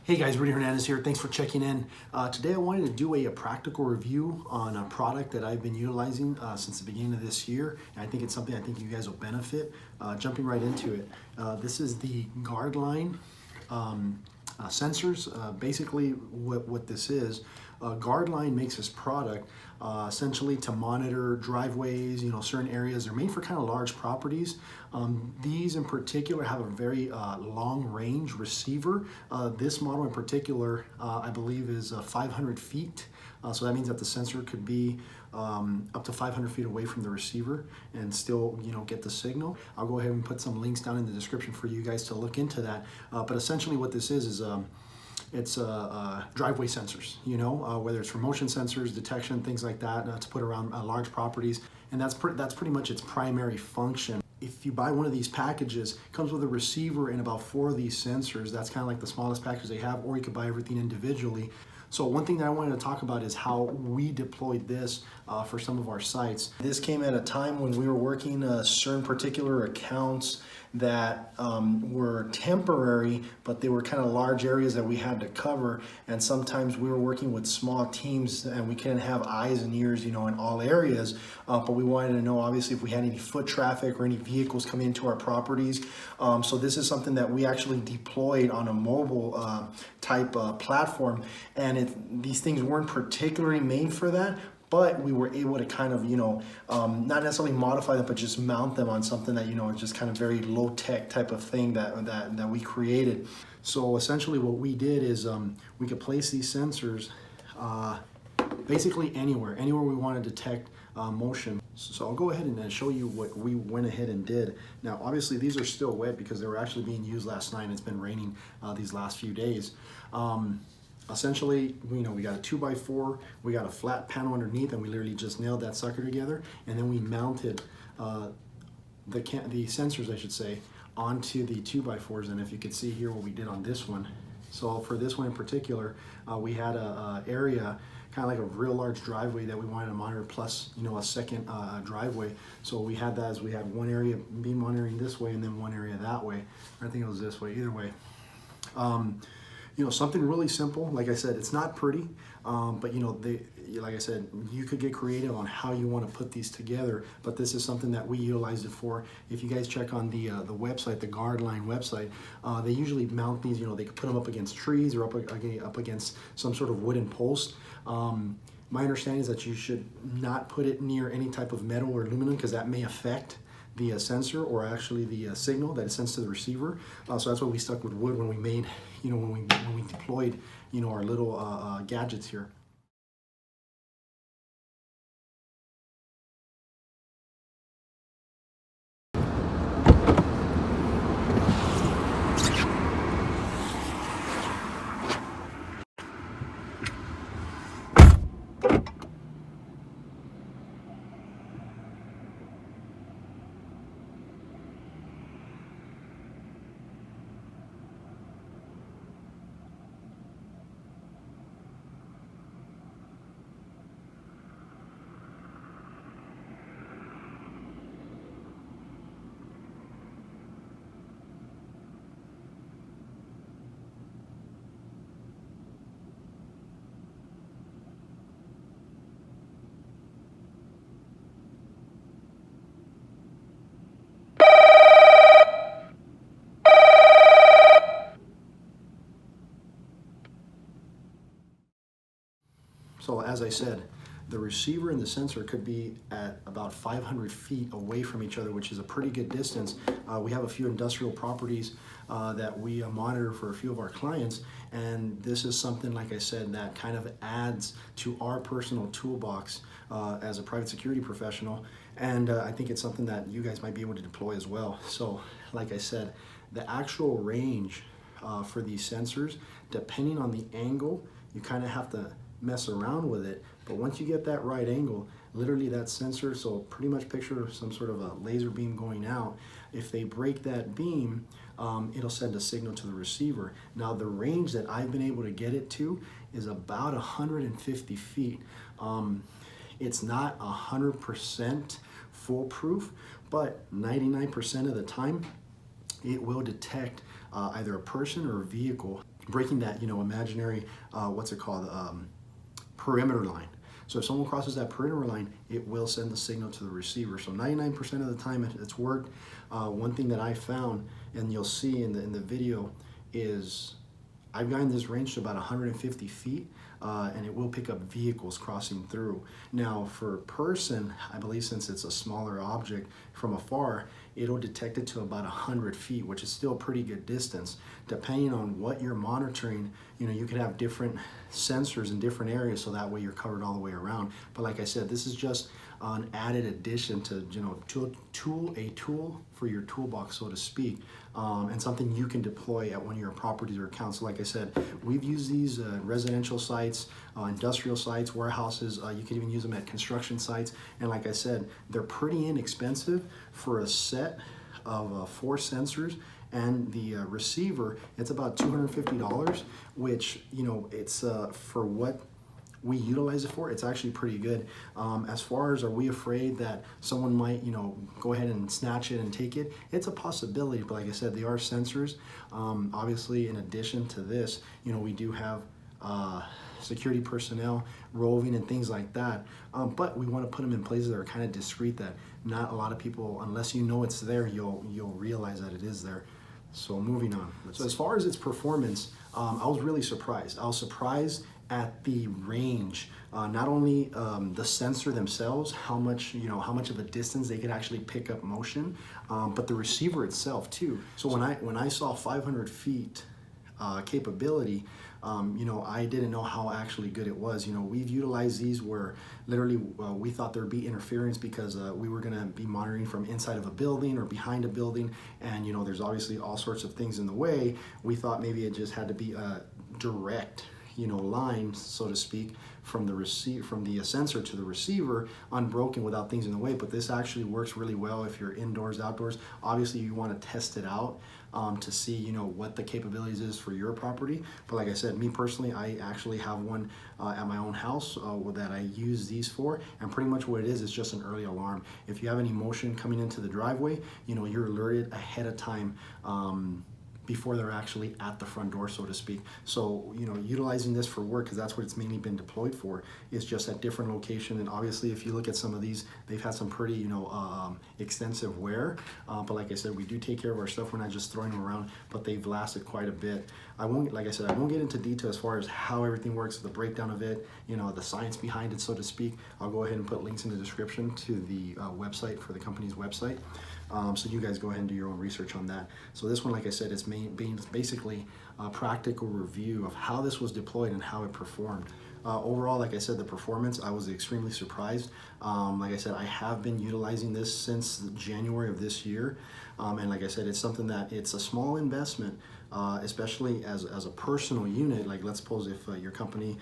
Hey guys, Rudy Hernandez here. Thanks for checking in. Today I wanted to do a practical review on a product that I've been utilizing since the beginning of this year. And I think it's something I think you guys will benefit. Jumping right into it. This is the GUARDLINE sensors. Basically what this is, GUARDLINE makes this product essentially to monitor driveways, certain areas. They're made for kind of large properties. These in particular have a very long range receiver. This model in particular, I believe is 500 feet. So that means that the sensor could be up to 500 feet away from the receiver and still, get the signal. I'll go ahead and put some links down in the description for you guys to look into that. But essentially what this is it's driveway sensors, whether it's for motion sensors, detection, things like that, to put around large properties. And that's pretty much its primary function. If you buy one of these packages, it comes with a receiver and about 4 of these sensors. That's kind of like the smallest package they have, or you could buy everything individually. So one thing that I wanted to talk about is how we deployed this for some of our sites. This came at a time when we were working certain particular accounts that were temporary, but they were kind of large areas that we had to cover. And sometimes we were working with small teams and we couldn't have eyes and ears, in all areas. But we wanted to know, obviously, if we had any foot traffic or any vehicles coming into our properties. So this is something that we actually deployed on a mobile type platform. And these things weren't particularly made for that, but we were able to kind of, not necessarily modify them, but just mount them on something that, is just kind of very low tech type of thing that we created. So essentially what we did is we could place these sensors basically anywhere we want to detect motion. So I'll go ahead and show you what we went ahead and did. Now, obviously these are still wet because they were actually being used last night and it's been raining these last few days. Essentially, we got a 2x4, we got a flat panel underneath, and we literally just nailed that sucker together, and then we mounted the sensors, I should say, onto the 2x4s. And if you could see here what we did on this one. So for this one in particular, we had a area, kind of like a real large driveway that we wanted to monitor, plus a second driveway. So we had that as we had one area being monitoring this way and then one area that way. I think it was this way, either way. Something really simple. Like I said, it's not pretty, but like I said, you could get creative on how you want to put these together. But this is something that we utilized it for. If you guys check on the website, the GUARDLINE website, they usually mount these. They could put them up against trees or up against some sort of wooden post. My understanding is that you should not put it near any type of metal or aluminum because that may affect the sensor or actually the signal that it sends to the receiver. So that's why we stuck with wood when we made, when we deployed, our little gadgets here. So as I said, the receiver and the sensor could be at about 500 feet away from each other, which is a pretty good distance. We have a few industrial properties that we monitor for a few of our clients, and this is something, like I said, that kind of adds to our personal toolbox as a private security professional, and I think it's something that you guys might be able to deploy as well. So like I said, the actual range for these sensors, depending on the angle, you kind of have to mess around with it, but once you get that right angle, literally that sensor, so pretty much picture some sort of a laser beam going out. If they break that beam, it'll send a signal to the receiver. Now the range that I've been able to get it to is about 150 feet. It's not 100% foolproof, but 99% of the time it will detect either a person or a vehicle. breaking that, imaginary, what's it called, perimeter line. So if someone crosses that perimeter line, it will send the signal to the receiver. So 99% of the time it's worked. One thing that I found, and you'll see in the video, is I've gotten this range to about 150 feet, and it will pick up vehicles crossing through. Now for person, I believe since it's a smaller object from afar, it'll detect it to about 100 feet, which is still a pretty good distance. Depending on what you're monitoring, you could have different sensors in different areas, so that way you're covered all the way around. But like I said, this is just an added addition to, a tool for your toolbox, so to speak, and something you can deploy at one of your properties or accounts. So like I said, we've used these residential sites, industrial sites, warehouses. You can even use them at construction sites. And like I said, they're pretty inexpensive for a set of 4 sensors. And the receiver, it's about $250, which, it's for what we utilize it for, it's actually pretty good. As far as, are we afraid that someone might, go ahead and snatch it and take it? It's a possibility, but like I said, they are sensors. Obviously, in addition to this, we do have security personnel roving and things like that. But we want to put them in places that are kind of discreet, that not a lot of people, unless it's there, you'll realize that it is there. So moving on. So as far as its performance, I was really surprised. I was surprised at the range, not only the sensor themselves, how much of a distance they could actually pick up motion, but the receiver itself too. So when I saw 500 feet capability, I didn't know how actually good it was. We've utilized these where literally we thought there'd be interference because we were gonna be monitoring from inside of a building or behind a building, and there's obviously all sorts of things in the way. We thought maybe it just had to be a direct line, so to speak, from the sensor to the receiver, unbroken without things in the way. But this actually works really well if you're indoors, outdoors. Obviously you want to test it out to see what the capabilities is for your property. But like I said, me personally, I actually have one at my own house that I use these for, and pretty much what it is just an early alarm. If you have any motion coming into the driveway, you're alerted ahead of time before they're actually at the front door, so to speak. So, utilizing this for work, because that's what it's mainly been deployed for, is just at different location. And obviously, if you look at some of these, they've had some pretty, extensive wear. But like I said, we do take care of our stuff. We're not just throwing them around, but they've lasted quite a bit. Like I said, I won't get into detail as far as how everything works, the breakdown of it, the science behind it, so to speak. I'll go ahead and put links in the description to the website, for the company's website. So you guys go ahead and do your own research on that. So this one, like I said, is basically a practical review of how this was deployed and how it performed. Overall, like I said, the performance, I was extremely surprised. Like I said, I have been utilizing this since January of this year. And like I said, it's something that it's a small investment, especially as a personal unit. Like let's suppose if your company,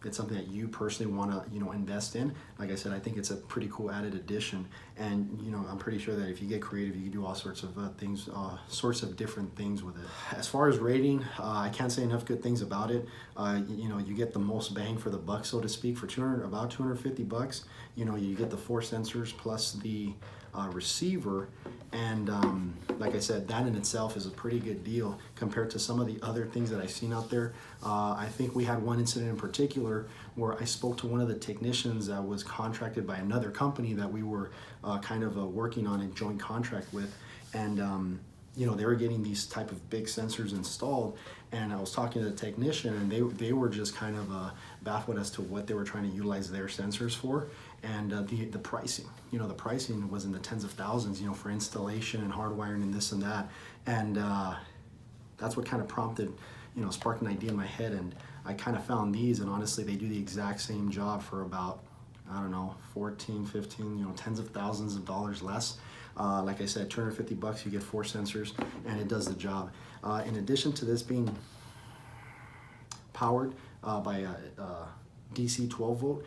it's something that you personally want to invest in. Like I said, I think it's a pretty cool added addition, and I'm pretty sure that if you get creative, you can do all sorts of things, sorts of different things with it. As far as rating, I can't say enough good things about it. You get the most bang for the buck, so to speak, for about $250. You get the 4 sensors plus the receiver, and like I said, that in itself is a pretty good deal compared to some of the other things that I've seen out there. I think we had one incident in particular where I spoke to one of the technicians that was contracted by another company that we were kind of working on a joint contract with, and they were getting these type of big sensors installed, and I was talking to the technician, and they were just kind of baffled as to what they were trying to utilize their sensors for, and the pricing. The pricing was in the tens of thousands, for installation and hardwiring and this and that, and that's what kind of prompted, sparked an idea in my head, and I kind of found these, and honestly, they do the exact same job for about, I don't know, 14, 15, tens of thousands of dollars less. Like I said, $250, you get 4 sensors, and it does the job. In addition to this being powered by a DC 12 volt,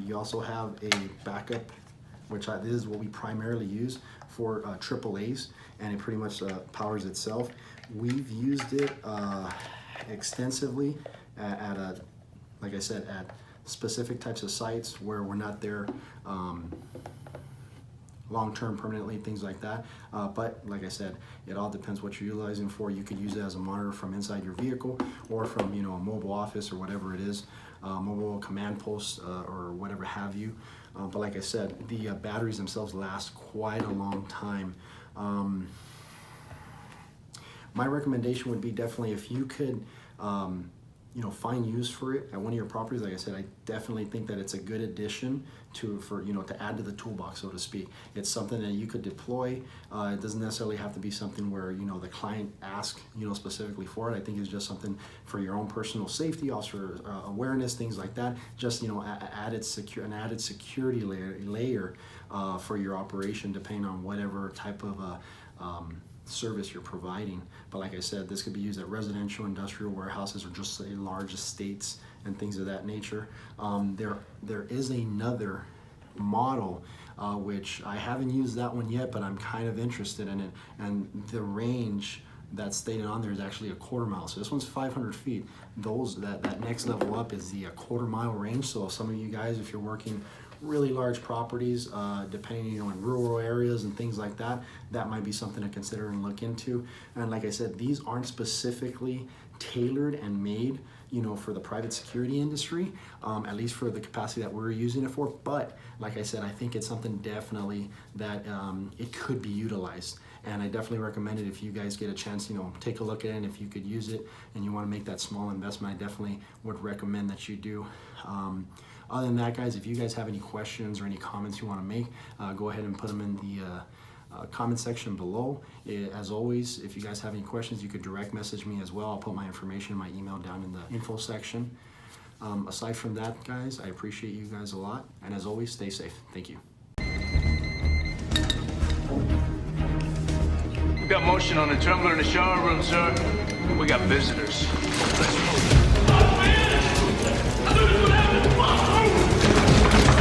you also have a backup, which this is what we primarily use for AAAs, and it pretty much powers itself. We've used it extensively at like I said, at specific types of sites where we're not there long-term, permanently, things like that. But like I said, it all depends what you're utilizing for. You could use it as a monitor from inside your vehicle, or from, you know, a mobile office or whatever it is, mobile command post or whatever have you. But like I said, the batteries themselves last quite a long time. My recommendation would be definitely, if you could you know, find use for it at one of your properties. Like I said, I definitely think that it's a good addition to add to the toolbox, so to speak. It's something that you could deploy. It doesn't necessarily have to be something where, you know, the client asks, you know, specifically for it. I think it's just something for your own personal safety, also awareness, things like that. Just, you know, an added security layer for your operation, depending on whatever type of service you're providing. But like I said, this could be used at residential, industrial warehouses, or just say large estates and things of that nature. There is another model which I haven't used that one yet, but I'm kind of interested in it, and the range that's stated on there is actually a 1/4 mile. So this one's 500 feet. That next level up is the 1/4 mile range. So some of you guys, if you're working really large properties, depending, you know, in rural areas and things like that, that might be something to consider and look into. And like I said, these aren't specifically tailored and made, you know, for the private security industry, at least for the capacity that we're using it for. But like I said, I think it's something definitely that it could be utilized. And I definitely recommend it if you guys get a chance, you know, take a look at it. And if you could use it and you want to make that small investment, I definitely would recommend that you do. Other than that, guys, if you guys have any questions or any comments you want to make, go ahead and put them in the comment section below. As always, if you guys have any questions, you could direct message me as well. I'll put my information, my email down in the info section. Aside from that, guys, I appreciate you guys a lot. And as always, stay safe. Thank you. We got motion on the tumbler in the shower room, sir. We got visitors.